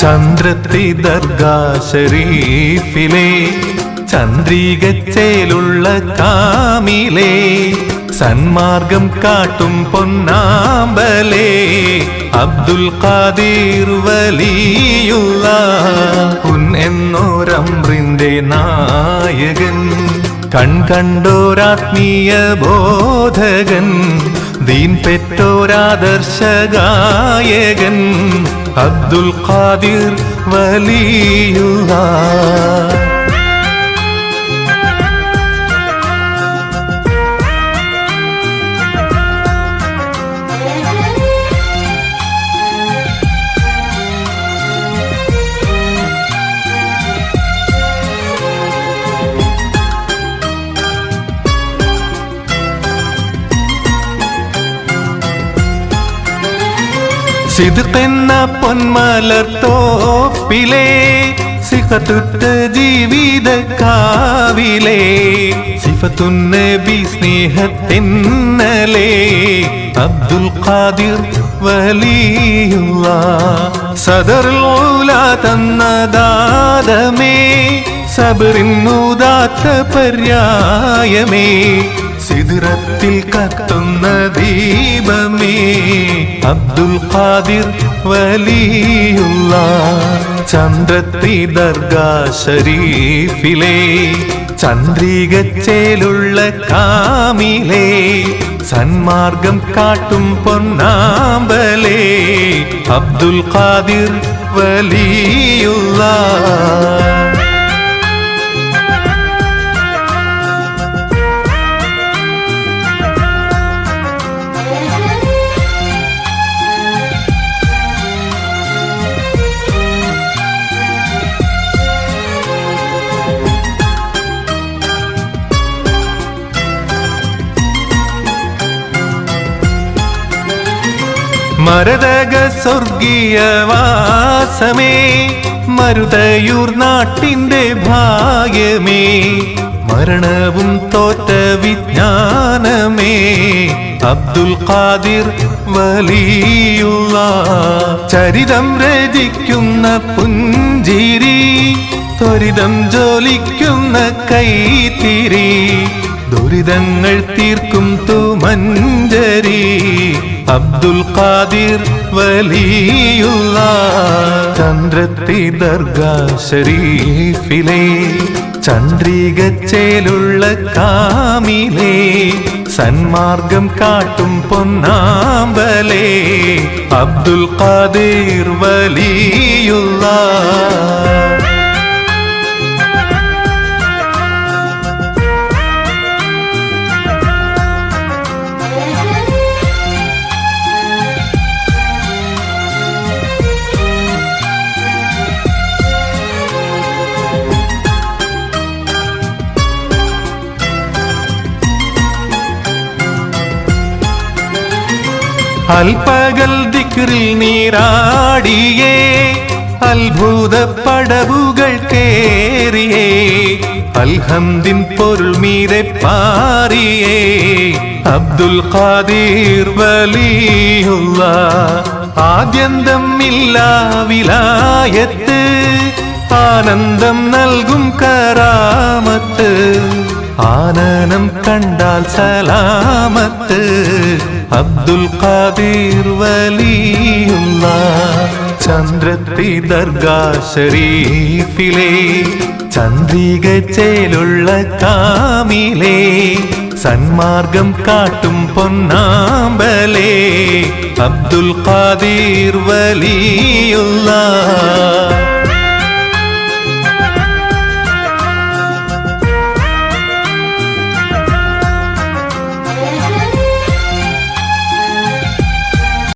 ചന്ദ്രത്തി ദർഗാ ഷരീഫിലെ ചന്ദ്രികച്ചേലുള്ള കാമിലേ സന്മാർഗം കാട്ടും പൊന്നാമ്പലേ അബ്ദുൽ ഖാദിർ വലിയുള്ള ഉൻ എന്നോരമ്രിന്റെ നായകൻ കണ്ടോരാത്മീയ ബോധകൻ ദീൻ പെറ്റോരാദർശഗായകൻ അബ്ദുൽ ഖാദിർ വലിയുള്ള സിദ്ഖെന്ന പൊന്മലർത്തോപ്പിലെ സിഖത്തുറ്റ ജീവിത കാവിലെ സിഫത്തുൻ നബി സ്നേഹത്തിന്നലെ അബ്ദുൽ ഖാദിർ വലിയുള്ള സദറുൽ ഉലാ തന്നദാദമേ സബറിന്നുദാത്ത പര്യായമേ സിദ്റത്തിൽ കത്തുന്ന ദീപമേ അബ്ദുൽ ഖാദിർ വലിയുള്ള ചന്ദ്രത്തി ദർഗാ ഷരീഫിലെ ചന്ദ്രികച്ചേലുള്ള കാമിലേ സന്മാർഗം കാട്ടും പൊന്നാമ്പലേ അബ്ദുൽ ഖാദിർ വലിയുള്ള മരതക സ്വർഗീയവാസമേ മരുതയൂർ നാട്ടിന്റെ ഭാഗ്യമേ മരണവും തോറ്റ വിജ്ഞാനമേ അബ്ദുൽ ഖാദിർ വലിയുള്ള ചരിതം രചിക്കുന്ന പുഞ്ചിരി ത്വരിതം ജ്വലിക്കുന്ന കൈത്തിരി ദുരിതങ്ങൾ തീർക്കും തുമഞ്ജരി അബ്ദുൽ ഖാദിർ വലിയുള്ള ചന്ദ്രത്തി ദർഗാ ഷരീഫിലെ ചന്ദ്രികച്ചേലുള്ള കാമിലേ സന്മാർഗം കാട്ടും പൊന്നാമ്പലേ അബ്ദുൽ ഖാദിർ വലിയുള്ള അൽപകൽ ദിക്റിൽ നീരാടിയേ അത്ഭുത പടവുകൾ കേറിയേ അൽഹംദിൻ പൊരുൾ മീതെ പാറിയേ അബ്ദുൽ ഖാദിർ വലിയുള്ള ആദ്യന്തം ഇല്ല വിലായത്ത് ആനന്ദം നൽകും കറാമത്ത് ആനനം കണ്ടാൽ സലാമത്ത് അബ്ദുൽ ഖാദിർ വലിയുള്ള ചന്ദ്രത്തി ദർഗാ ഷരീഫിലെ ചന്ദ്രികച്ചേലുള്ള കാമിലേ സന്മാർഗം കാട്ടും പൊന്നാമ്പലേ അബ്ദുൽ ഖാദിർ വലിയുള്ള